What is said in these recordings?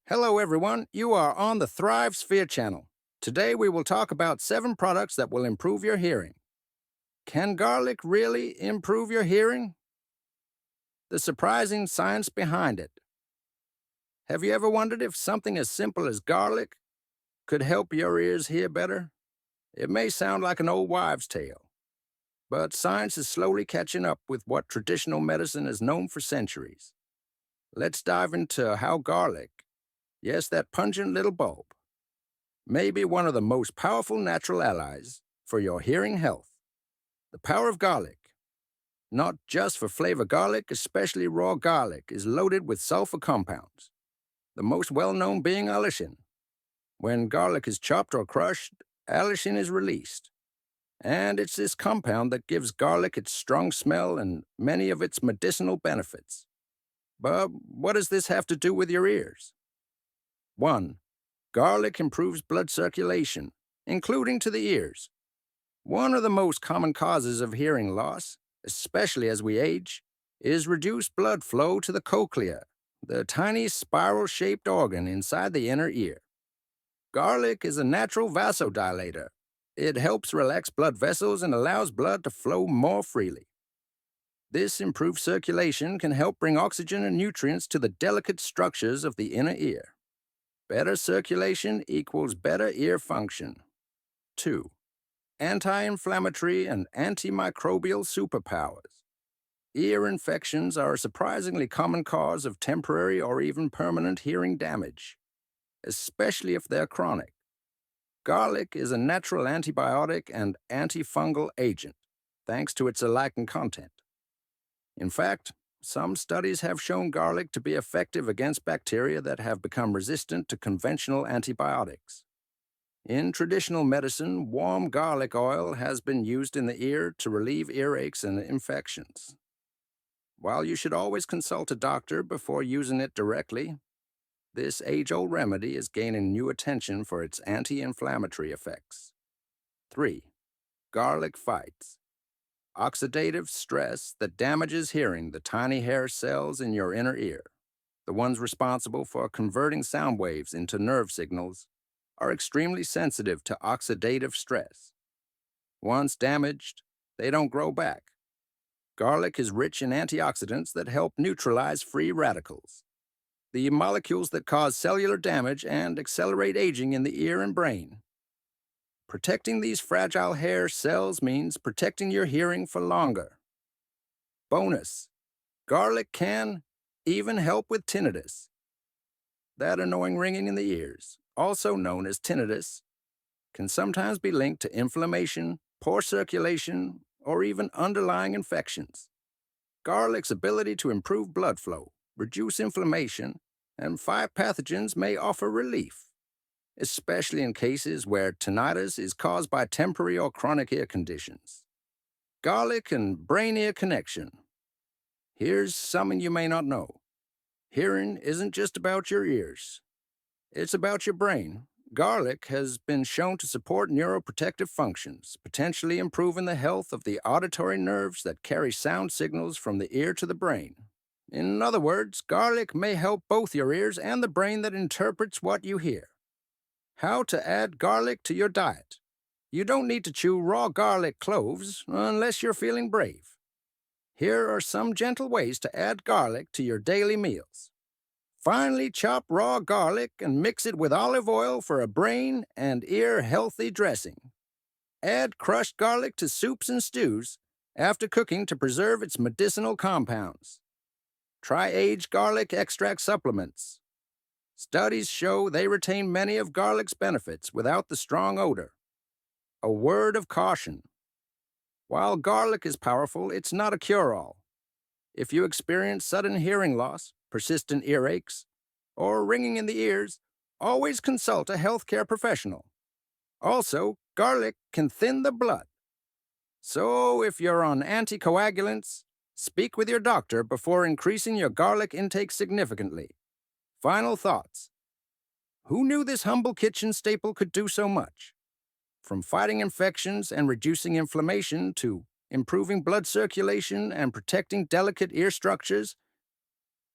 Hello, everyone. You are on the Thrive Sphere channel. Today, we will talk about 7 products that will improve your hearing. Can garlic really improve your hearing? The surprising science behind it. Have you ever wondered if something as simple as garlic could help your ears hear better? It may sound like an old wives' tale, but science is slowly catching up with what traditional medicine has known for centuries. Let's dive into how garlic, yes, that pungent little bulb, may be one of the most powerful natural allies for your hearing health. The power of garlic, not just for flavor. Garlic, especially raw garlic, is loaded with sulfur compounds, the most well-known being allicin. When garlic is chopped or crushed, allicin is released, and it's this compound that gives garlic its strong smell and many of its medicinal benefits. But what does this have to do with your ears? 1. Garlic improves blood circulation, including to the ears. One of the most common causes of hearing loss, especially as we age, is reduced blood flow to the cochlea, the tiny spiral-shaped organ inside the inner ear. Garlic is a natural vasodilator. It helps relax blood vessels and allows blood to flow more freely. This improved circulation can help bring oxygen and nutrients to the delicate structures of the inner ear. Better circulation equals better ear function. 2. Anti-inflammatory and antimicrobial superpowers. Ear infections are a surprisingly common cause of temporary or even permanent hearing damage, especially if they're chronic. Garlic is a natural antibiotic and antifungal agent, thanks to its alectin content. In fact, some studies have shown garlic to be effective against bacteria that have become resistant to conventional antibiotics. In traditional medicine, warm garlic oil has been used in the ear to relieve earaches and infections. While you should always consult a doctor before using it directly, this age-old remedy is gaining new attention for its anti-inflammatory effects. 3. Garlic fights oxidative stress that damages hearing. The tiny hair cells in your inner ear, the ones responsible for converting sound waves into nerve signals, are extremely sensitive to oxidative stress. Once damaged, they don't grow back. Garlic is rich in antioxidants that help neutralize free radicals, the molecules that cause cellular damage and accelerate aging in the ear and brain. Protecting these fragile hair cells means protecting your hearing for longer. Bonus: garlic can even help with tinnitus. That annoying ringing in the ears, also known as tinnitus, can sometimes be linked to inflammation, poor circulation, or even underlying infections. Garlic's ability to improve blood flow, reduce inflammation, and fight pathogens may offer relief, especially in cases where tinnitus is caused by temporary or chronic ear conditions. Garlic and brain-ear connection. Here's something you may not know. Hearing isn't just about your ears. It's about your brain. Garlic has been shown to support neuroprotective functions, potentially improving the health of the auditory nerves that carry sound signals from the ear to the brain. In other words, garlic may help both your ears and the brain that interprets what you hear. How to add garlic to your diet. You don't need to chew raw garlic cloves unless you're feeling brave. Here are some gentle ways to add garlic to your daily meals. Finely chop raw garlic and mix it with olive oil for a brain and ear healthy dressing. Add crushed garlic to soups and stews after cooking to preserve its medicinal compounds. Try aged garlic extract supplements. Studies show they retain many of garlic's benefits without the strong odor. A word of caution: while garlic is powerful, it's not a cure-all. If you experience sudden hearing loss, persistent earaches, or ringing in the ears, always consult a healthcare professional. Also, garlic can thin the blood. So if you're on anticoagulants, speak with your doctor before increasing your garlic intake significantly. Final thoughts. Who knew this humble kitchen staple could do so much? From fighting infections and reducing inflammation to improving blood circulation and protecting delicate ear structures,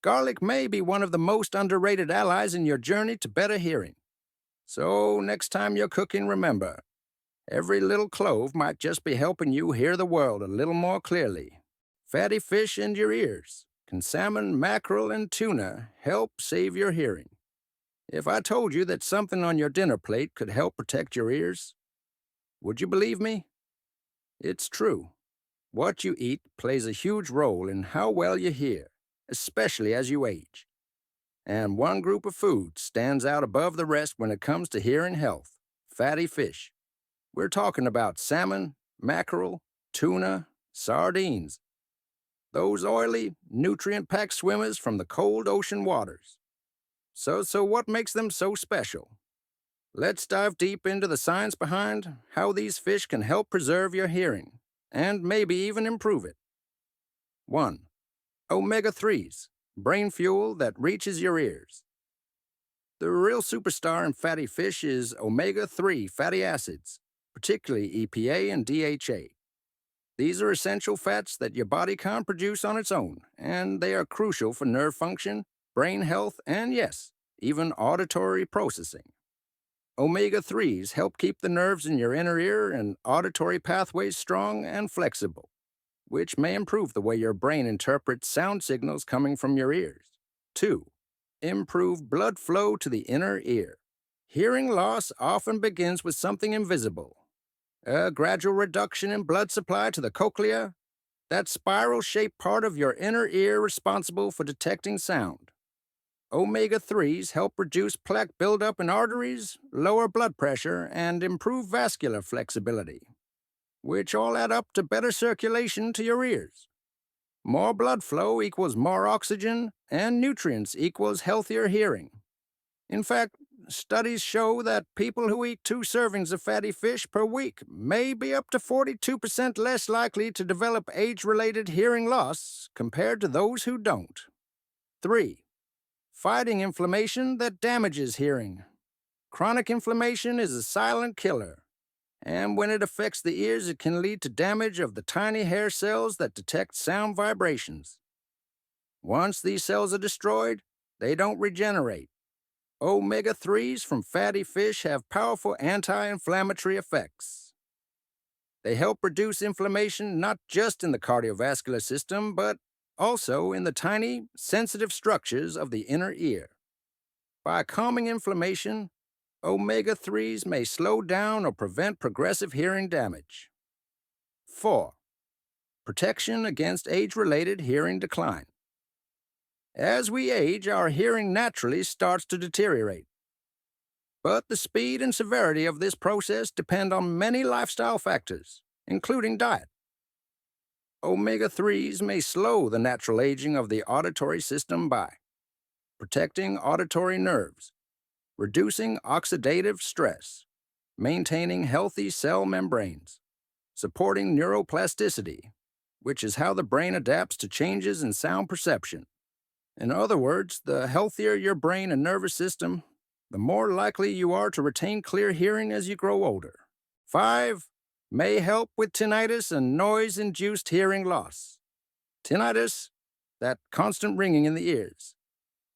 garlic may be one of the most underrated allies in your journey to better hearing. So, next time you're cooking, remember, every little clove might just be helping you hear the world a little more clearly. Fatty fish in your ears. Can salmon, mackerel, and tuna help save your hearing? If I told you that something on your dinner plate could help protect your ears, would you believe me? It's true. What you eat plays a huge role in how well you hear, especially as you age. And one group of foods stands out above the rest when it comes to hearing health: fatty fish. We're talking about salmon, mackerel, tuna, sardines. Those oily, nutrient-packed swimmers from the cold ocean waters. So what makes them so special? Let's dive deep into the science behind how these fish can help preserve your hearing, and maybe even improve it. 1. Omega-3s, brain fuel that reaches your ears. The real superstar in fatty fish is omega-3 fatty acids, particularly EPA and DHA. These are essential fats that your body can't produce on its own, and they are crucial for nerve function, brain health, and yes, even auditory processing. Omega-3s help keep the nerves in your inner ear and auditory pathways strong and flexible, which may improve the way your brain interprets sound signals coming from your ears. 2. Improve blood flow to the inner ear. Hearing loss often begins with something invisible: a gradual reduction in blood supply to the cochlea, that spiral-shaped part of your inner ear responsible for detecting sound. Omega-3s help reduce plaque buildup in arteries, lower blood pressure, and improve vascular flexibility, which all add up to better circulation to your ears. More blood flow equals more oxygen, and nutrients equals healthier hearing. In fact, studies show that people who eat 2 servings of fatty fish per week may be up to 42% less likely to develop age-related hearing loss compared to those who don't. 3. Fighting inflammation that damages hearing. Chronic inflammation is a silent killer, and when it affects the ears, it can lead to damage of the tiny hair cells that detect sound vibrations. Once these cells are destroyed, they don't regenerate. Omega-3s from fatty fish have powerful anti-inflammatory effects. They help reduce inflammation not just in the cardiovascular system, but also in the tiny, sensitive structures of the inner ear. By calming inflammation, omega-3s may slow down or prevent progressive hearing damage. 4. Protection against age-related hearing decline. As we age, our hearing naturally starts to deteriorate. But the speed and severity of this process depend on many lifestyle factors, including diet. Omega-3s may slow the natural aging of the auditory system by protecting auditory nerves, reducing oxidative stress, maintaining healthy cell membranes, supporting neuroplasticity, which is how the brain adapts to changes in sound perception. In other words, the healthier your brain and nervous system, the more likely you are to retain clear hearing as you grow older. 5. May help with tinnitus and noise-induced hearing loss. Tinnitus, that constant ringing in the ears,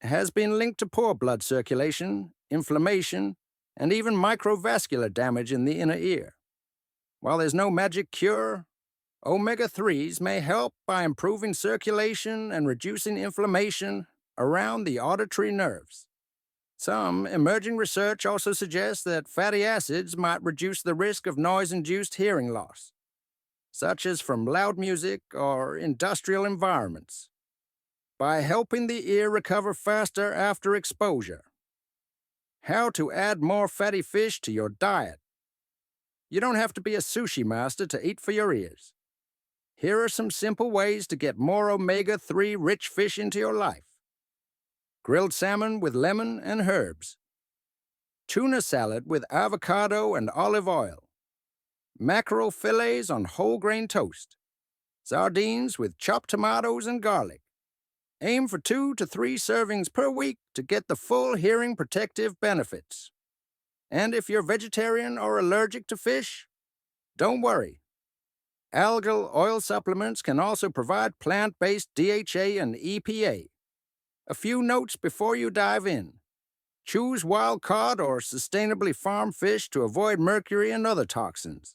has been linked to poor blood circulation, inflammation, and even microvascular damage in the inner ear. While there's no magic cure, omega-3s may help by improving circulation and reducing inflammation around the auditory nerves. Some emerging research also suggests that fatty acids might reduce the risk of noise-induced hearing loss, such as from loud music or industrial environments, by helping the ear recover faster after exposure. How to add more fatty fish to your diet. You don't have to be a sushi master to eat for your ears. Here are some simple ways to get more omega-3 rich fish into your life. Grilled salmon with lemon and herbs. Tuna salad with avocado and olive oil. Mackerel fillets on whole grain toast. Sardines with chopped tomatoes and garlic. Aim for 2 to 3 servings per week to get the full hearing protective benefits. And if you're vegetarian or allergic to fish, don't worry. Algal oil supplements can also provide plant-based DHA and EPA. A few notes before you dive in. Choose wild caught or sustainably farmed fish to avoid mercury and other toxins.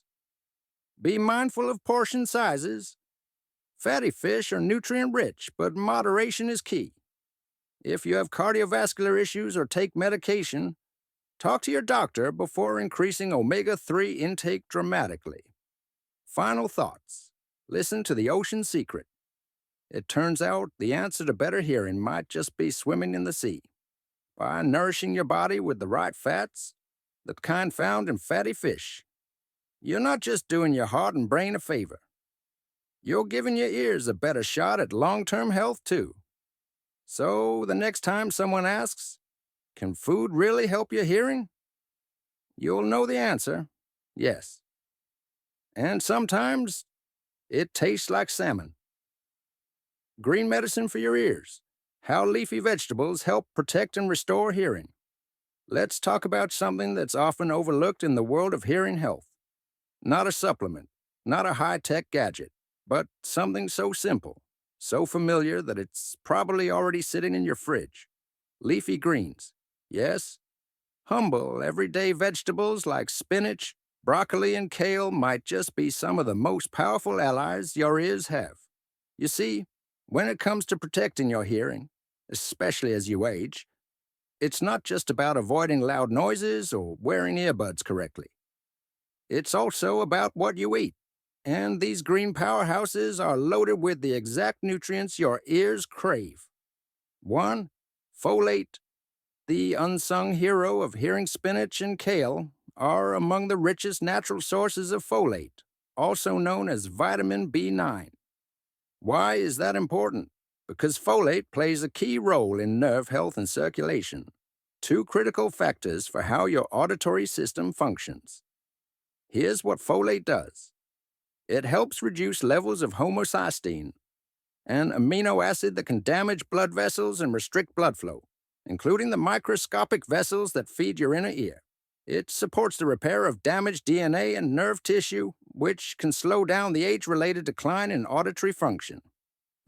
Be mindful of portion sizes. Fatty fish are nutrient-rich, but moderation is key. If you have cardiovascular issues or take medication, talk to your doctor before increasing omega-3 intake dramatically. Final thoughts. Listen to the ocean secret. It turns out the answer to better hearing might just be swimming in the sea. By nourishing your body with the right fats, the kind found in fatty fish, you're not just doing your heart and brain a favor. You're giving your ears a better shot at long-term health, too. So the next time someone asks, can food really help your hearing? You'll know the answer, yes. And sometimes it tastes like salmon. Green medicine for your ears. How leafy vegetables help protect and restore hearing. Let's talk about something that's often overlooked in the world of hearing health. Not a supplement, not a high-tech gadget, but something so simple, so familiar that it's probably already sitting in your fridge. Leafy greens. Yes, humble, everyday vegetables like spinach, broccoli, and kale might just be some of the most powerful allies your ears have. You see, when it comes to protecting your hearing, especially as you age, it's not just about avoiding loud noises or wearing earbuds correctly. It's also about what you eat, and these green powerhouses are loaded with the exact nutrients your ears crave. 1. Folate. The unsung hero of hearing spinach and kale are among the richest natural sources of folate, also known as vitamin B9. Why is that important? Because folate plays a key role in nerve health and circulation, two critical factors for how your auditory system functions. Here's what folate does. It helps reduce levels of homocysteine, an amino acid that can damage blood vessels and restrict blood flow, including the microscopic vessels that feed your inner ear. It supports the repair of damaged DNA and nerve tissue, which can slow down the age-related decline in auditory function.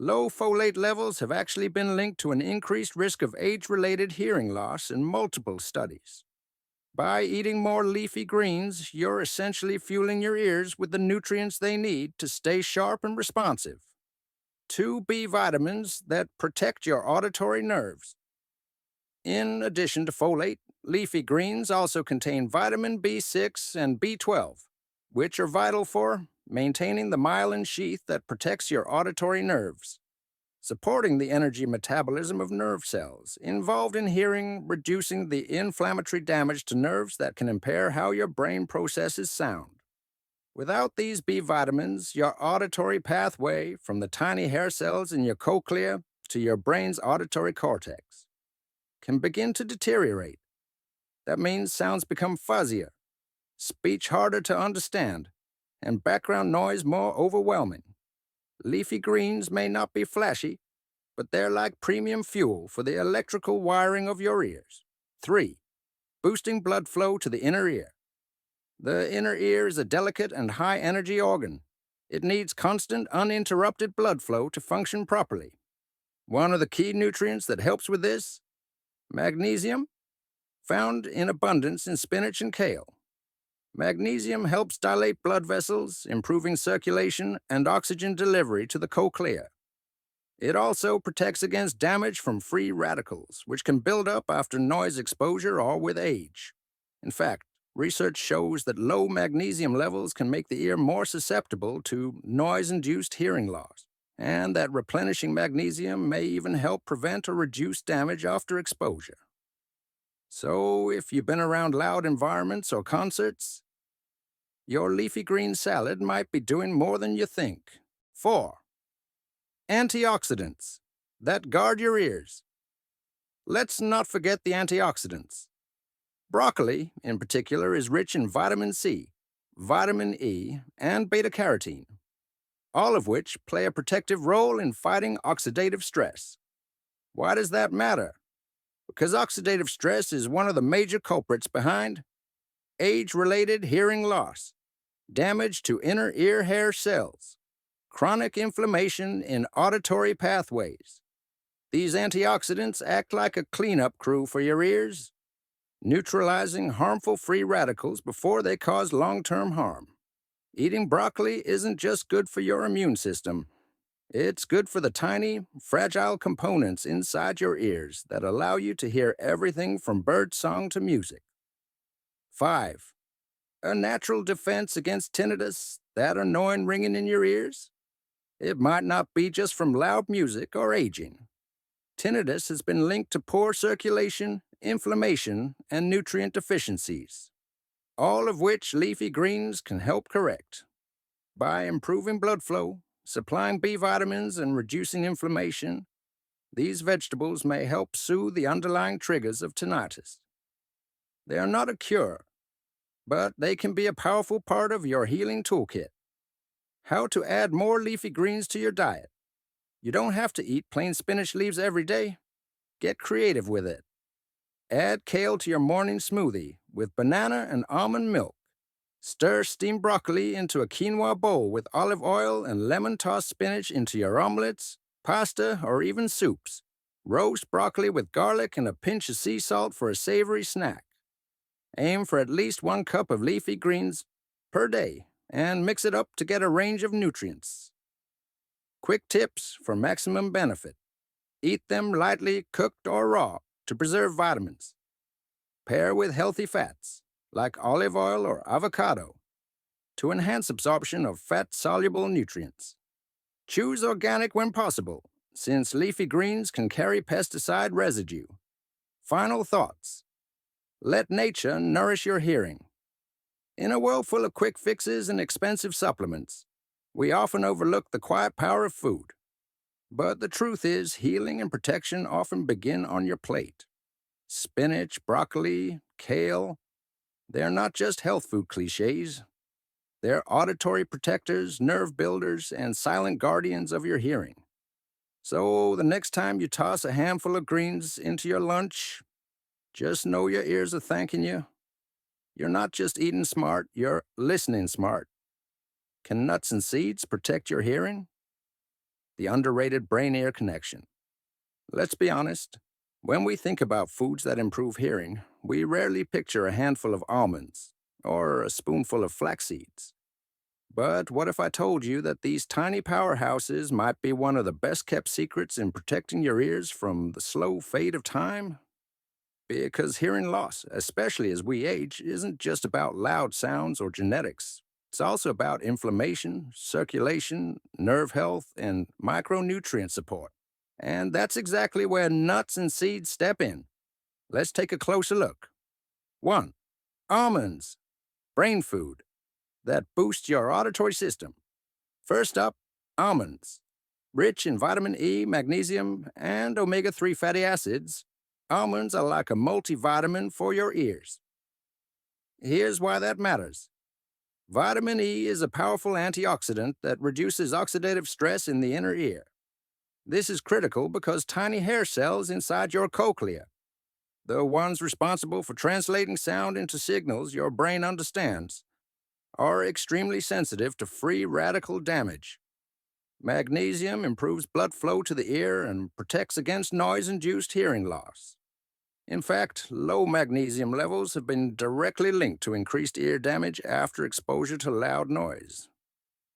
Low folate levels have actually been linked to an increased risk of age-related hearing loss in multiple studies. By eating more leafy greens, you're essentially fueling your ears with the nutrients they need to stay sharp and responsive. 2 B vitamins that protect your auditory nerves. In addition to folate, leafy greens also contain vitamin B6 and B12, which are vital for maintaining the myelin sheath that protects your auditory nerves, supporting the energy metabolism of nerve cells, involved in hearing, reducing the inflammatory damage to nerves that can impair how your brain processes sound. Without these B vitamins, your auditory pathway, from the tiny hair cells in your cochlea to your brain's auditory cortex, can begin to deteriorate. That means sounds become fuzzier, speech harder to understand, and background noise more overwhelming. Leafy greens may not be flashy, but they're like premium fuel for the electrical wiring of your ears. 3. Boosting blood flow to the inner ear. The inner ear is a delicate and high-energy organ. It needs constant, uninterrupted blood flow to function properly. One of the key nutrients that helps with this? Magnesium, found in abundance in spinach and kale. Magnesium helps dilate blood vessels, improving circulation and oxygen delivery to the cochlea. It also protects against damage from free radicals, which can build up after noise exposure or with age. In fact, research shows that low magnesium levels can make the ear more susceptible to noise-induced hearing loss, and that replenishing magnesium may even help prevent or reduce damage after exposure. So, if you've been around loud environments or concerts, your leafy green salad might be doing more than you think. 4. Antioxidants that guard your ears. Let's not forget the antioxidants. Broccoli, in particular, is rich in vitamin C, vitamin E, and beta-carotene, all of which play a protective role in fighting oxidative stress. Why does that matter? Because oxidative stress is one of the major culprits behind age-related hearing loss. damage to inner ear hair cells, chronic inflammation in auditory pathways. These antioxidants act like a cleanup crew for your ears, neutralizing harmful free radicals before they cause long-term harm. Eating broccoli isn't just good for your immune system. It's good for the tiny, fragile components inside your ears that allow you to hear everything from birdsong to music. 5. A natural defense against tinnitus, that annoying ringing in your ears. It might not be just from loud music or aging. Tinnitus has been linked to poor circulation, inflammation, and nutrient deficiencies, all of which leafy greens can help correct. By improving blood flow, supplying B vitamins, and reducing inflammation, these vegetables may help soothe the underlying triggers of tinnitus. They are not a cure, but they can be a powerful part of your healing toolkit. How to add more leafy greens to your diet. You don't have to eat plain spinach leaves every day. Get creative with it. Add kale to your morning smoothie with banana and almond milk. Stir steamed broccoli into a quinoa bowl with olive oil and lemon-tossed spinach into your omelets, pasta, or even soups. Roast broccoli with garlic and a pinch of sea salt for a savory snack. Aim for at least 1 cup of leafy greens per day and mix it up to get a range of nutrients. Quick tips for maximum benefit. Eat them lightly cooked or raw to preserve vitamins. Pair with healthy fats, like olive oil or avocado, to enhance absorption of fat-soluble nutrients. Choose organic when possible, since leafy greens can carry pesticide residue. Final thoughts. Let nature nourish your hearing. In a world full of quick fixes and expensive supplements, we often overlook the quiet power of food. But the truth is, healing and protection often begin on your plate. Spinach, broccoli, kale, they're not just health food cliches. They're auditory protectors, nerve builders, and silent guardians of your hearing. So the next time you toss a handful of greens into your lunch, just know your ears are thanking you. You're not just eating smart, you're listening smart. Can nuts and seeds protect your hearing? The underrated brain-ear connection. Let's be honest, when we think about foods that improve hearing, we rarely picture a handful of almonds or a spoonful of flax seeds. But what if I told you that these tiny powerhouses might be one of the best-kept secrets in protecting your ears from the slow fade of time? Because hearing loss, especially as we age, isn't just about loud sounds or genetics. It's also about inflammation, circulation, nerve health, and micronutrient support. And that's exactly where nuts and seeds step in. Let's take a closer look. 1. Almonds, brain food that boosts your auditory system. First up, almonds. Rich in vitamin E, magnesium, and omega-3 fatty acids, almonds are like a multivitamin for your ears. Here's why that matters. Vitamin E is a powerful antioxidant that reduces oxidative stress in the inner ear. This is critical because tiny hair cells inside your cochlea, the ones responsible for translating sound into signals your brain understands, are extremely sensitive to free radical damage. Magnesium improves blood flow to the ear and protects against noise-induced hearing loss. In fact, low magnesium levels have been directly linked to increased ear damage after exposure to loud noise.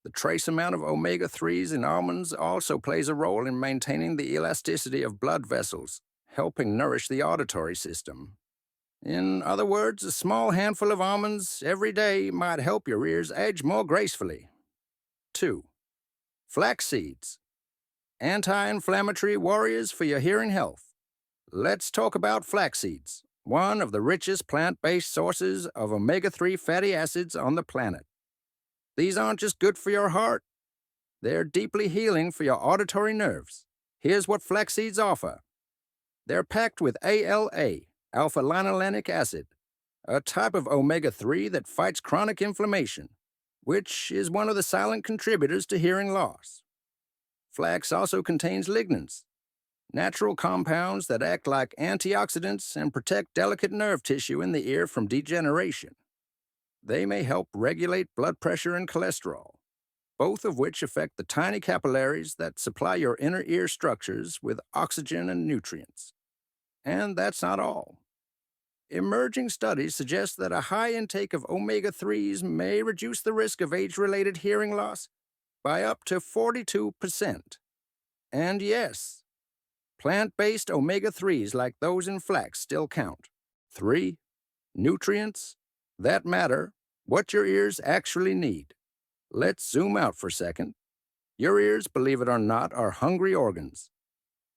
The trace amount of omega-3s in almonds also plays a role in maintaining the elasticity of blood vessels, helping nourish the auditory system. In other words, a small handful of almonds every day might help your ears age more gracefully. 2. Flax seeds. Anti-inflammatory warriors for your hearing health. Let's talk about flax seeds, one of the richest plant-based sources of omega-3 fatty acids on the planet. These aren't just good for your heart. They're deeply healing for your auditory nerves. Here's what flax seeds offer. They're packed with ALA, alpha-linolenic acid, a type of omega-3 that fights chronic inflammation, which is one of the silent contributors to hearing loss. Flax also contains lignans, natural compounds that act like antioxidants and protect delicate nerve tissue in the ear from degeneration. They may help regulate blood pressure and cholesterol, both of which affect the tiny capillaries that supply your inner ear structures with oxygen and nutrients. And that's not all. Emerging studies suggest that a high intake of omega-3s may reduce the risk of age-related hearing loss by up to 42%. And yes, plant-based omega-3s like those in flax still count. 3. Nutrients that matter, what your ears actually need. Let's zoom out for a second. Your ears, believe it or not, are hungry organs.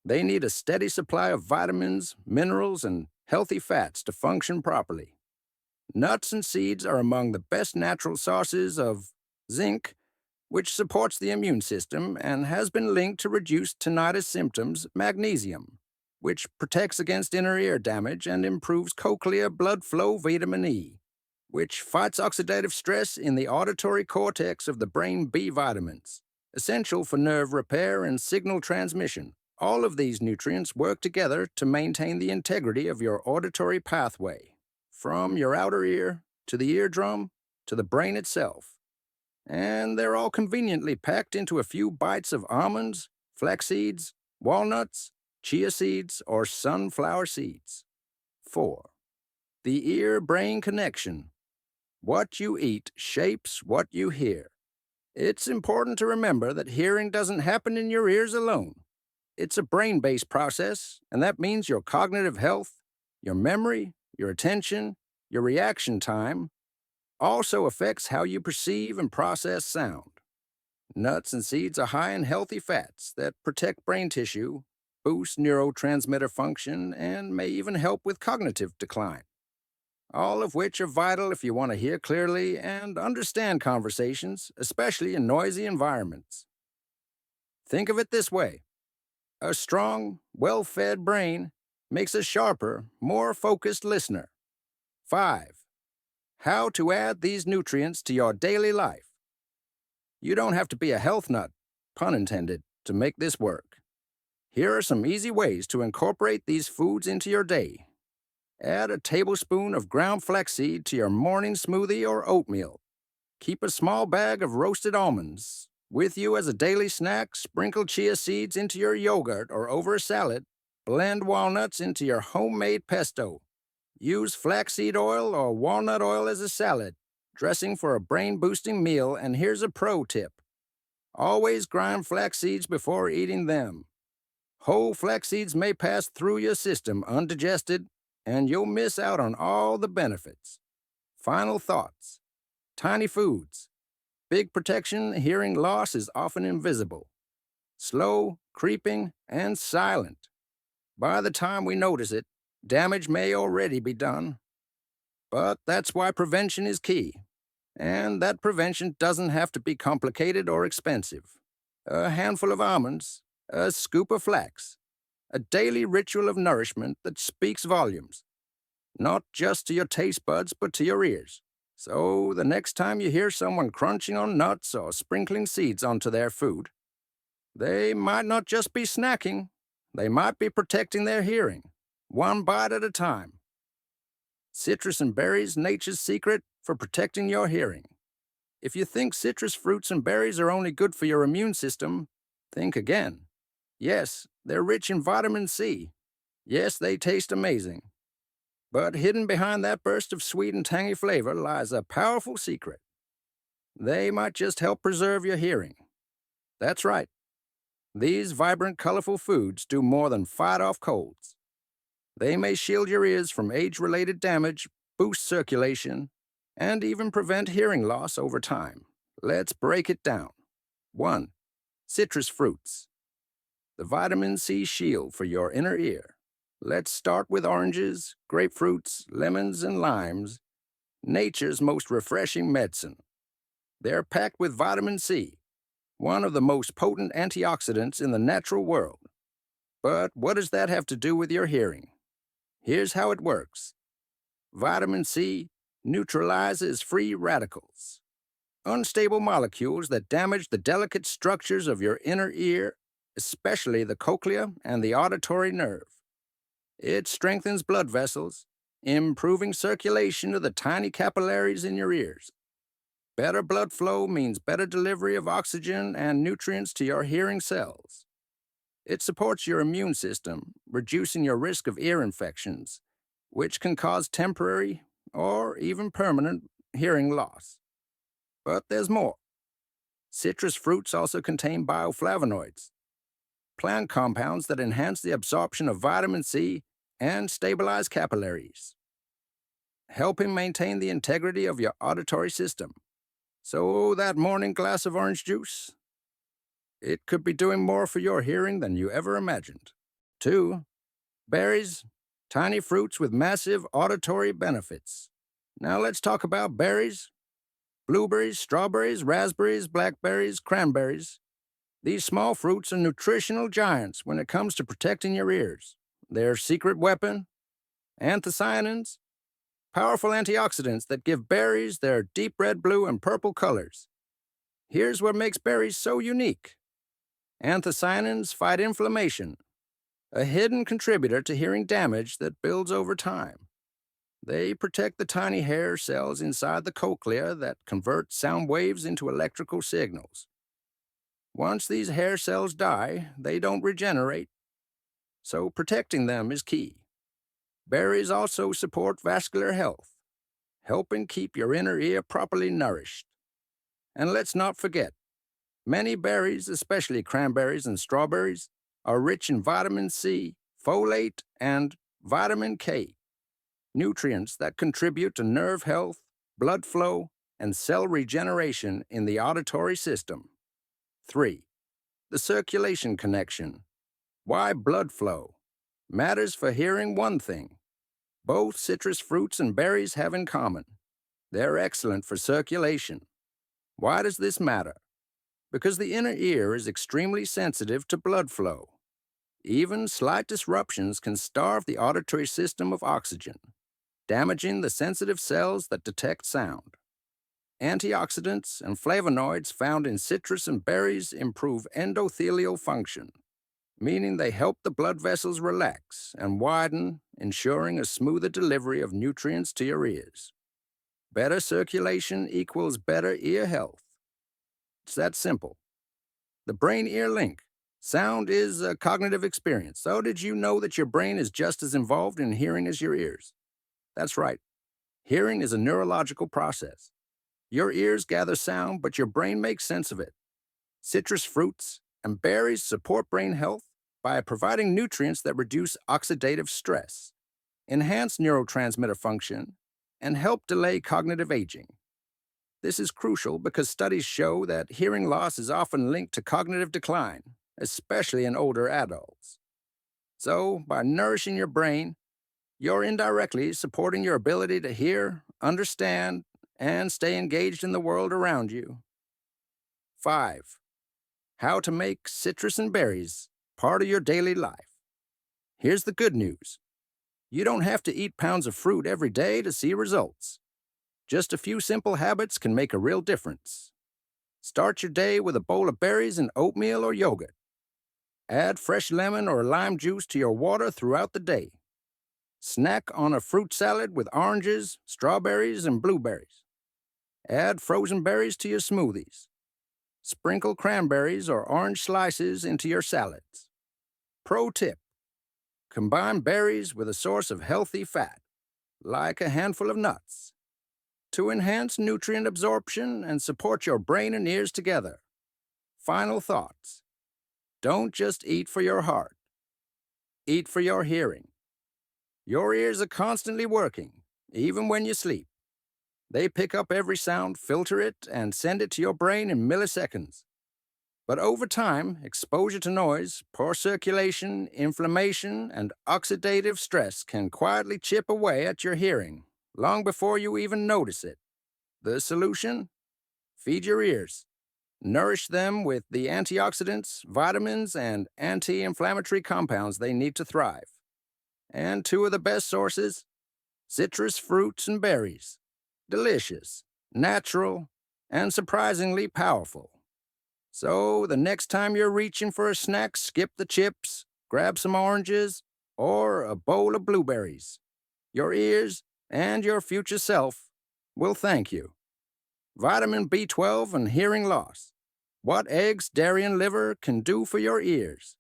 They need a steady supply of vitamins, minerals, and healthy fats to function properly. Nuts and seeds are among the best natural sources of zinc, which supports the immune system and has been linked to reduced tinnitus symptoms, magnesium, which protects against inner ear damage and improves cochlear blood flow, vitamin E, which fights oxidative stress in the auditory cortex of the brain, B vitamins, essential for nerve repair and signal transmission. All of these nutrients work together to maintain the integrity of your auditory pathway, from your outer ear to the eardrum to the brain itself. And they're all conveniently packed into a few bites of almonds, flax seeds, walnuts, chia seeds, or sunflower seeds. 4. The ear-brain connection. What you eat shapes what you hear. It's important to remember that hearing doesn't happen in your ears alone. It's a brain-based process, and that means your cognitive health, your memory, your attention, your reaction time, also affects how you perceive and process sound. Nuts and seeds are high in healthy fats that protect brain tissue, boost neurotransmitter function, and may even help with cognitive decline. All of which are vital if you want to hear clearly and understand conversations, especially in noisy environments. Think of it this way. A strong, well-fed brain makes a sharper, more focused listener. 5. How to add these nutrients to your daily life. You don't have to be a health nut, pun intended, to make this work. Here are some easy ways to incorporate these foods into your day. Add a tablespoon of ground flaxseed to your morning smoothie or oatmeal. Keep a small bag of roasted almonds with you as a daily snack. Sprinkle chia seeds into your yogurt or over a salad. Blend walnuts into your homemade pesto. Use flaxseed oil or walnut oil as a salad dressing for a brain-boosting meal. And here's a pro tip. Always grind flax seeds before eating them. Whole flax seeds may pass through your system undigested, and you'll miss out on all the benefits. Final thoughts. Tiny foods. Big protection, hearing loss is often invisible. Slow, creeping, and silent. By the time we notice it, damage may already be done. But that's why prevention is key. And that prevention doesn't have to be complicated or expensive. A handful of almonds, a scoop of flax, a daily ritual of nourishment that speaks volumes, not just to your taste buds, but to your ears. So the next time you hear someone crunching on nuts or sprinkling seeds onto their food, they might not just be snacking, they might be protecting their hearing, one bite at a time. Citrus and berries, nature's secret for protecting your hearing. If you think citrus fruits and berries are only good for your immune system, think again. Yes, they're rich in vitamin C. Yes, they taste amazing. But hidden behind that burst of sweet and tangy flavor lies a powerful secret. They might just help preserve your hearing. That's right. These vibrant, colorful foods do more than fight off colds. They may shield your ears from age-related damage, boost circulation, and even prevent hearing loss over time. Let's break it down. 1. Citrus fruits. The vitamin C shield for your inner ear. Let's start with oranges, grapefruits, lemons, and limes, nature's most refreshing medicine. They're packed with vitamin C, one of the most potent antioxidants in the natural world. But what does that have to do with your hearing? Here's how it works. Vitamin C neutralizes free radicals, unstable molecules that damage the delicate structures of your inner ear, especially the cochlea and the auditory nerve. It strengthens blood vessels, improving circulation to the tiny capillaries in your ears. Better blood flow means better delivery of oxygen and nutrients to your hearing cells. It supports your immune system, reducing your risk of ear infections, which can cause temporary or even permanent hearing loss. But there's more. Citrus fruits also contain bioflavonoids, plant compounds that enhance the absorption of vitamin C and stabilize capillaries, helping maintain the integrity of your auditory system. So that morning glass of orange juice, it could be doing more for your hearing than you ever imagined. 2. Berries, tiny fruits with massive auditory benefits. Now let's talk about berries. Blueberries, strawberries, raspberries, blackberries, cranberries. These small fruits are nutritional giants when it comes to protecting your ears. Their secret weapon? Anthocyanins, powerful antioxidants that give berries their deep red, blue, and purple colors. Here's what makes berries so unique. Anthocyanins fight inflammation, a hidden contributor to hearing damage that builds over time. They protect the tiny hair cells inside the cochlea that convert sound waves into electrical signals. Once these hair cells die, they don't regenerate, so protecting them is key. Berries also support vascular health, helping keep your inner ear properly nourished. And let's not forget, many berries, especially cranberries and strawberries, are rich in vitamin C, folate, and vitamin K, nutrients that contribute to nerve health, blood flow, and cell regeneration in the auditory system. 3. The circulation connection. Why blood flow matters for hearing one thing. Both citrus fruits and berries have in common. They're excellent for circulation. Why does this matter? Because the inner ear is extremely sensitive to blood flow. Even slight disruptions can starve the auditory system of oxygen, damaging the sensitive cells that detect sound. Antioxidants and flavonoids found in citrus and berries improve endothelial function, meaning they help the blood vessels relax and widen, ensuring a smoother delivery of nutrients to your ears. Better circulation equals better ear health. It's that simple. The brain-ear link. Sound is a cognitive experience. So did you know that your brain is just as involved in hearing as your ears? That's right. Hearing is a neurological process. Your ears gather sound, but your brain makes sense of it. Citrus fruits and berries support brain health by providing nutrients that reduce oxidative stress, enhance neurotransmitter function, and help delay cognitive aging. This is crucial because studies show that hearing loss is often linked to cognitive decline, especially in older adults. So, by nourishing your brain, you're indirectly supporting your ability to hear, understand, and stay engaged in the world around you. 5. How to make citrus and berries part of your daily life. Here's the good news. You don't have to eat pounds of fruit every day to see results. Just a few simple habits can make a real difference. Start your day with a bowl of berries and oatmeal or yogurt. Add fresh lemon or lime juice to your water throughout the day. Snack on a fruit salad with oranges, strawberries, and blueberries. Add frozen berries to your smoothies. Sprinkle cranberries or orange slices into your salads. Pro tip: combine berries with a source of healthy fat, like a handful of nuts, to enhance nutrient absorption and support your brain and ears together. Final thoughts: don't just eat for your heart. Eat for your hearing. Your ears are constantly working, even when you sleep. They pick up every sound, filter it, and send it to your brain in milliseconds. But over time, exposure to noise, poor circulation, inflammation, and oxidative stress can quietly chip away at your hearing, long before you even notice it. The solution? Feed your ears. Nourish them with the antioxidants, vitamins, and anti-inflammatory compounds they need to thrive. And 2 of the best sources? Citrus fruits and berries. Delicious, natural, and surprisingly powerful. So the next time you're reaching for a snack, skip the chips, grab some oranges, or a bowl of blueberries. Your ears and your future self will thank you. Vitamin B12 and hearing loss. What eggs, dairy, and liver can do for your ears.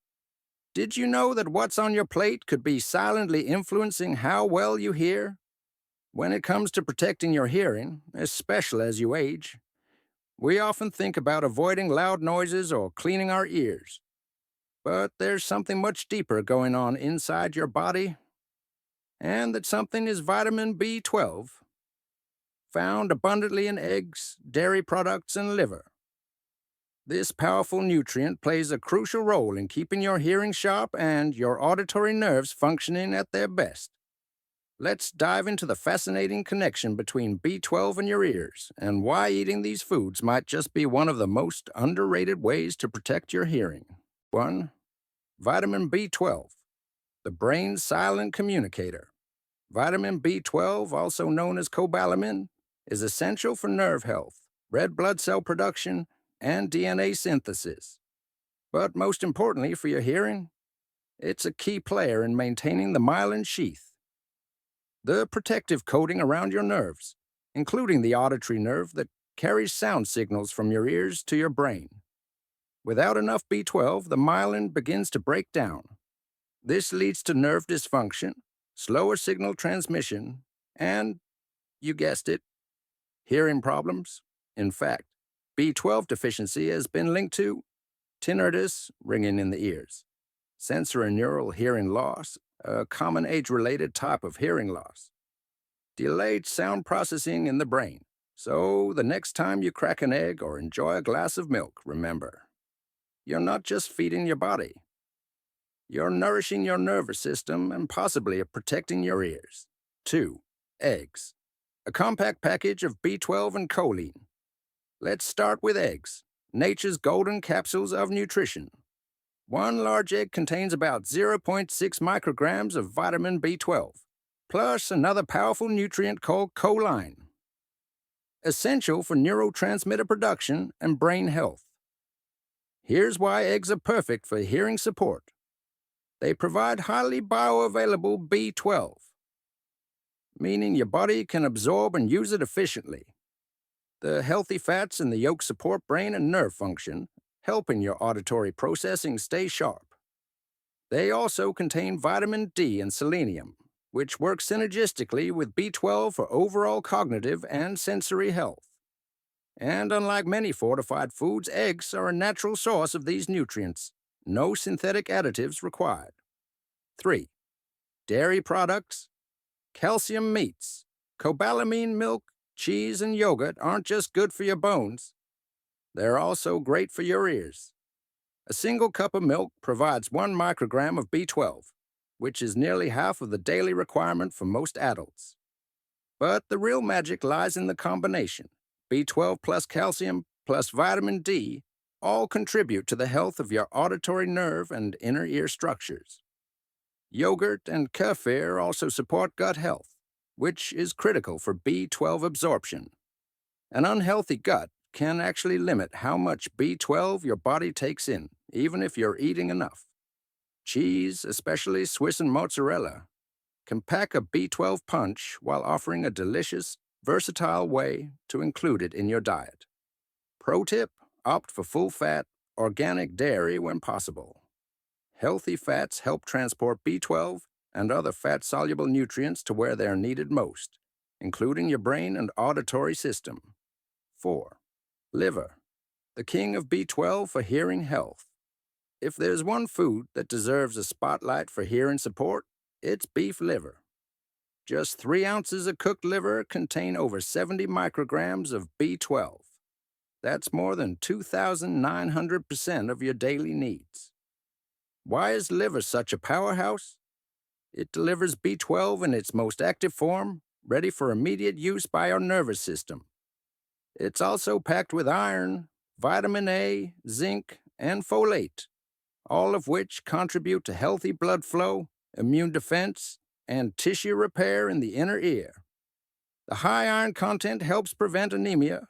Did you know that what's on your plate could be silently influencing how well you hear? When it comes to protecting your hearing, especially as you age, we often think about avoiding loud noises or cleaning our ears. But there's something much deeper going on inside your body, and that something is vitamin B12, found abundantly in eggs, dairy products, and liver. This powerful nutrient plays a crucial role in keeping your hearing sharp and your auditory nerves functioning at their best. Let's dive into the fascinating connection between B12 and your ears, and why eating these foods might just be one of the most underrated ways to protect your hearing. 1. Vitamin B12, the brain's silent communicator. Vitamin B12, also known as cobalamin, is essential for nerve health, red blood cell production, and DNA synthesis. But most importantly for your hearing, it's a key player in maintaining the myelin sheath, the protective coating around your nerves, including the auditory nerve that carries sound signals from your ears to your brain. Without enough B12, the myelin begins to break down. This leads to nerve dysfunction, slower signal transmission, and, you guessed it, hearing problems. In fact, B12 deficiency has been linked to tinnitus, ringing in the ears, sensorineural hearing loss, a common age-related type of hearing loss, delayed sound processing in the brain. So the next time you crack an egg or enjoy a glass of milk, remember, you're not just feeding your body. You're nourishing your nervous system and possibly protecting your ears. 2. Eggs. A compact package of B12 and choline. Let's start with eggs, nature's golden capsules of nutrition. One large egg contains about 0.6 micrograms of vitamin B12, plus another powerful nutrient called choline, essential for neurotransmitter production and brain health. Here's why eggs are perfect for hearing support. They provide highly bioavailable B12, meaning your body can absorb and use it efficiently. The healthy fats in the yolk support brain and nerve function, helping your auditory processing stay sharp. They also contain vitamin D and selenium, which work synergistically with B12 for overall cognitive and sensory health. And unlike many fortified foods, eggs are a natural source of these nutrients. No synthetic additives required. 3. Dairy products. Calcium meats. Cobalamin milk, cheese, and yogurt aren't just good for your bones. They're also great for your ears. A single cup of milk provides 1 microgram of B12, which is nearly half of the daily requirement for most adults. But the real magic lies in the combination. B12 plus calcium plus vitamin D all contribute to the health of your auditory nerve and inner ear structures. Yogurt and kefir also support gut health, which is critical for B12 absorption. An unhealthy gut can actually limit how much B12 your body takes in, even if you're eating enough. Cheese, especially Swiss and mozzarella, can pack a B12 punch while offering a delicious, versatile way to include it in your diet. Pro tip: opt for full-fat, organic dairy when possible. Healthy fats help transport B12 and other fat-soluble nutrients to where they're needed most, including your brain and auditory system. 4. Liver, the king of B12 for hearing health. If there's one food that deserves a spotlight for hearing support, it's beef liver. Just 3 ounces of cooked liver contain over 70 micrograms of B12. That's more than 2,900% of your daily needs. Why is liver such a powerhouse? It delivers B12 in its most active form, ready for immediate use by our nervous system. It's also packed with iron, vitamin A, zinc, and folate, all of which contribute to healthy blood flow, immune defense, and tissue repair in the inner ear. The high iron content helps prevent anemia,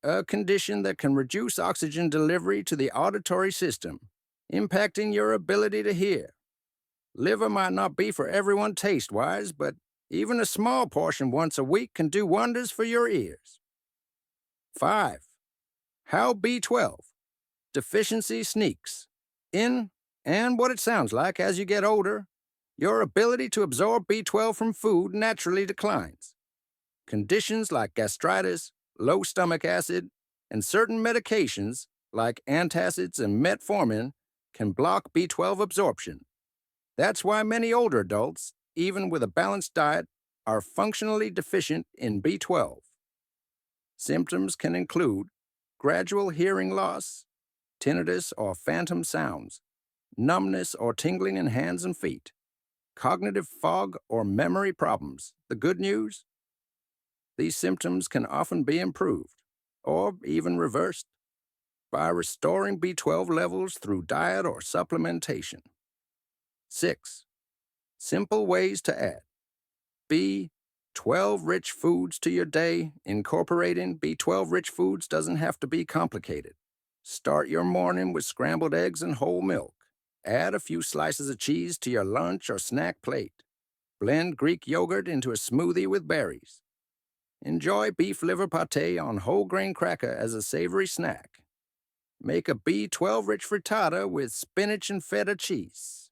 a condition that can reduce oxygen delivery to the auditory system, impacting your ability to hear. Liver might not be for everyone taste-wise, but Even a small portion once a week can do wonders for your ears. 5. How B12 deficiency sneaks in, and what it sounds like as you get older, your ability to absorb B12 from food naturally declines. Conditions like gastritis, low stomach acid, and certain medications like antacids and metformin can block B12 absorption. That's why many older adults, even with a balanced diet, are functionally deficient in B12. Symptoms can include gradual hearing loss, tinnitus or phantom sounds, numbness or tingling in hands and feet, cognitive fog or memory problems. The good news? These symptoms can often be improved, or even reversed, by restoring B12 levels through diet or supplementation. 6. Simple ways to add B12-rich foods to your day. Incorporating B12-rich foods doesn't have to be complicated. Start your morning with scrambled eggs and whole milk. Add a few slices of cheese to your lunch or snack plate. Blend Greek yogurt into a smoothie with berries. Enjoy beef liver pate on whole grain cracker as a savory snack. Make a B12-rich frittata with spinach and feta cheese.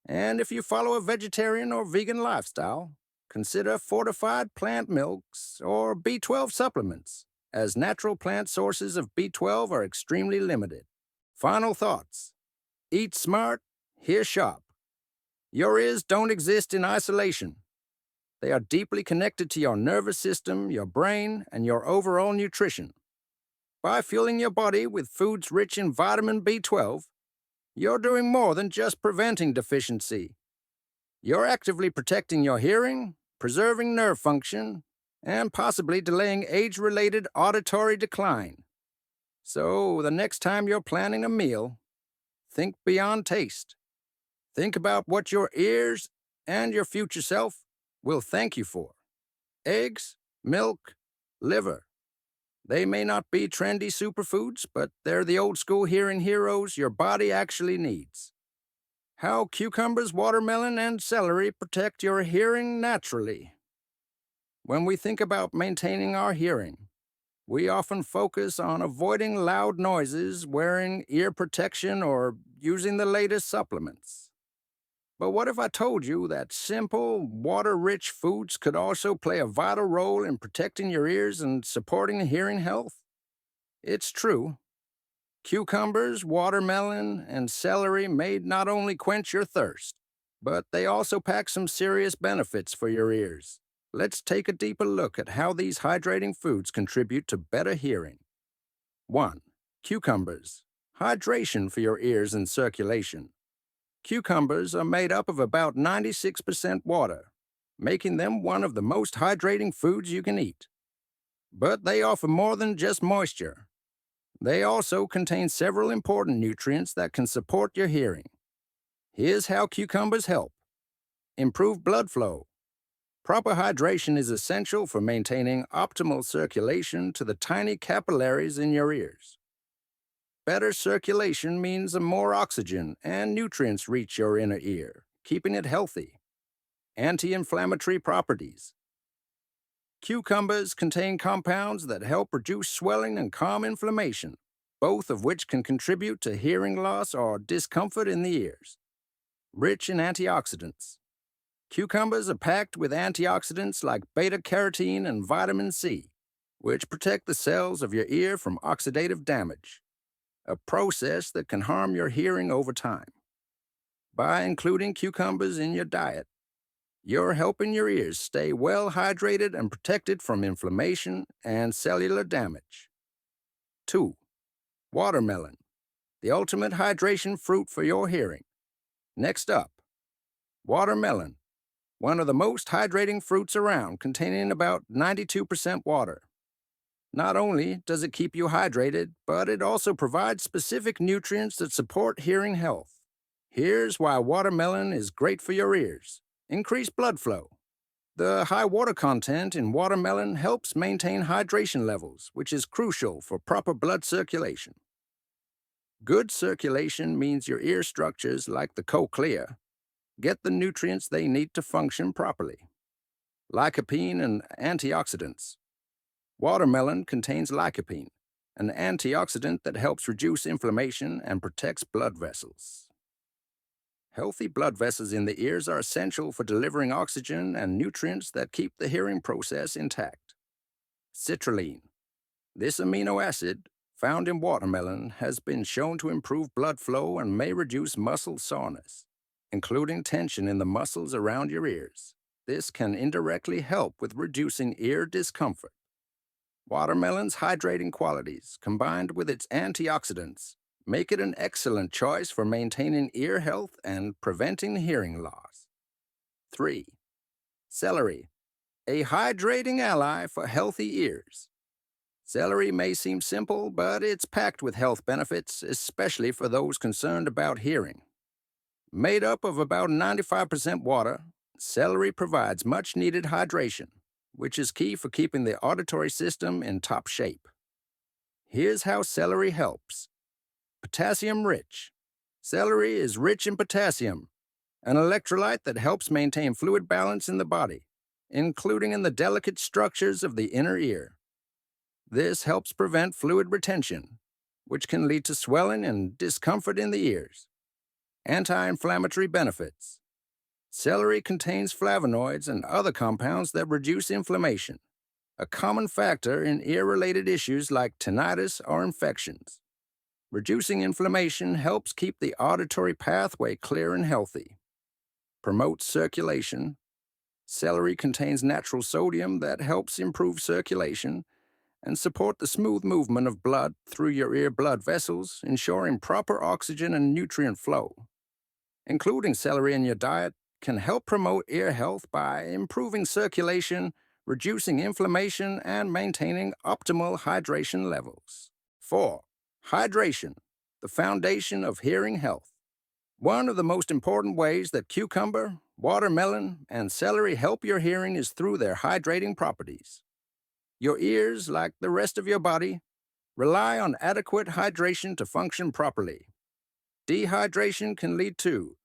And if you follow a vegetarian or vegan lifestyle, consider fortified plant milks or B12 supplements, as natural plant sources of B12 are extremely limited. Final thoughts. Eat smart, hear sharp. Your ears don't exist in isolation. They are deeply connected to your nervous system, your brain, and your overall nutrition. By fueling your body with foods rich in vitamin B12, you're doing more than just preventing deficiency. You're actively protecting your hearing, preserving nerve function, and possibly delaying age-related auditory decline. So, the next time you're planning a meal, think beyond taste. Think about what your ears and your future self will thank you for. Eggs, milk, liver. They may not be trendy superfoods, but they're the old-school hearing heroes your body actually needs. How cucumbers, watermelon, and celery protect your hearing naturally. When we think about maintaining our hearing, we often focus on avoiding loud noises, wearing ear protection, or using the latest supplements. But what if I told you that simple, water-rich foods could also play a vital role in protecting your ears and supporting hearing health? It's true. Cucumbers, watermelon, and celery may not only quench your thirst, but they also pack some serious benefits for your ears. Let's take a deeper look at how these hydrating foods contribute to better hearing. 1. Cucumbers. Hydration for your ears and circulation. Cucumbers are made up of about 96% water, making them one of the most hydrating foods you can eat. But they offer more than just moisture. They also contain several important nutrients that can support your hearing. Here's how cucumbers help. Improve blood flow. Proper hydration is essential for maintaining optimal circulation to the tiny capillaries in your ears. Better circulation means more oxygen and nutrients reach your inner ear, keeping it healthy. Anti-inflammatory properties. Cucumbers contain compounds that help reduce swelling and calm inflammation, both of which can contribute to hearing loss or discomfort in the ears. Rich in antioxidants. Cucumbers are packed with antioxidants like beta-carotene and vitamin C, which protect the cells of your ear from oxidative damage, a process that can harm your hearing over time. By including cucumbers in your diet, you're helping your ears stay well hydrated and protected from inflammation and cellular damage. 2. Watermelon, the ultimate hydration fruit for your hearing. Next up, watermelon, one of the most hydrating fruits around, containing about 92% water. Not only does it keep you hydrated, but it also provides specific nutrients that support hearing health. Here's why watermelon is great for your ears. Increased blood flow. The high water content in watermelon helps maintain hydration levels, which is crucial for proper blood circulation. Good circulation means your ear structures, like the cochlea, get the nutrients they need to function properly. lycopene and antioxidants. Watermelon contains lycopene, an antioxidant that helps reduce inflammation and protects blood vessels. Healthy blood vessels in the ears are essential for delivering oxygen and nutrients that keep the hearing process intact. Citrulline. This amino acid, found in watermelon, has been shown to improve blood flow and may reduce muscle soreness, including tension in the muscles around your ears. This can indirectly help with reducing ear discomfort. Watermelon's hydrating qualities, combined with its antioxidants, make it an excellent choice for maintaining ear health and preventing hearing loss. 3. Celery, a hydrating ally for healthy ears. Celery may seem simple, but it's packed with health benefits, especially for those concerned about hearing. Made up of about 95% water, celery provides much-needed hydration, which is key for keeping the auditory system in top shape. Here's how celery helps. Potassium-rich. Celery is rich in potassium, an electrolyte that helps maintain fluid balance in the body, including in the delicate structures of the inner ear. This helps prevent fluid retention, which can lead to swelling and discomfort in the ears. Anti-inflammatory benefits. Celery contains flavonoids and other compounds that reduce inflammation, a common factor in ear-related issues like tinnitus or infections. Reducing inflammation helps keep the auditory pathway clear and healthy. Promotes circulation. Celery contains natural sodium that helps improve circulation and support the smooth movement of blood through your ear blood vessels, ensuring proper oxygen and nutrient flow. Including celery in your diet can help promote ear health by improving circulation, reducing inflammation, and maintaining optimal hydration levels. 4. Hydration, the foundation of hearing health. One of the most important ways that cucumber, watermelon, and celery help your hearing is through their hydrating properties. Your ears, like the rest of your body, rely on adequate hydration to function properly. Dehydration can lead to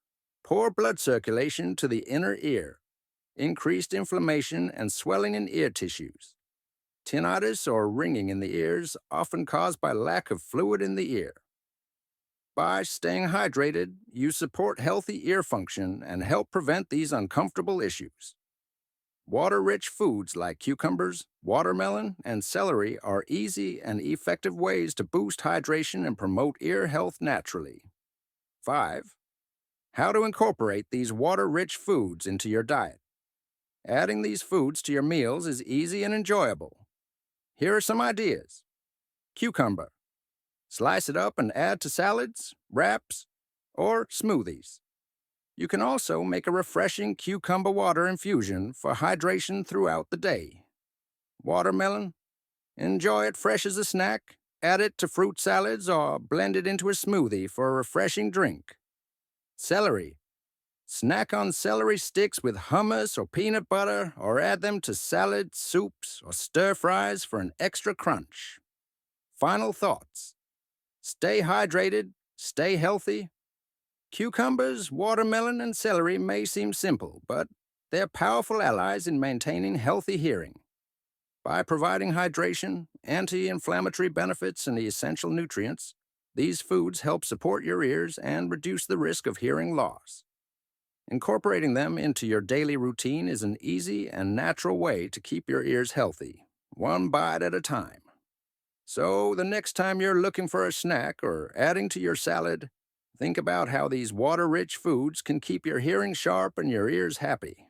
poor blood circulation to the inner ear, increased inflammation and swelling in ear tissues, tinnitus or ringing in the ears, often caused by lack of fluid in the ear. By staying hydrated, you support healthy ear function and help prevent these uncomfortable issues. Water-rich foods like cucumbers, watermelon, and celery are easy and effective ways to boost hydration and promote ear health naturally. 5. How to incorporate these water-rich foods into your diet. Adding these foods to your meals is easy and enjoyable. Here are some ideas. Cucumber. Slice it up and add to salads, wraps, or smoothies. You can also make a refreshing cucumber water infusion for hydration throughout the day. Watermelon. Enjoy it fresh as a snack, add it to fruit salads, or blend it into a smoothie for a refreshing drink. Celery. Snack on celery sticks with hummus or peanut butter, or add them to salads, soups, or stir-fries for an extra crunch. Final thoughts. Stay hydrated, stay healthy. Cucumbers, watermelon, and celery may seem simple, but they're powerful allies in maintaining healthy hearing. By providing hydration, anti-inflammatory benefits, and the essential nutrients, these foods help support your ears and reduce the risk of hearing loss. Incorporating them into your daily routine is an easy and natural way to keep your ears healthy, one bite at a time. So the next time you're looking for a snack or adding to your salad, think about how these water-rich foods can keep your hearing sharp and your ears happy.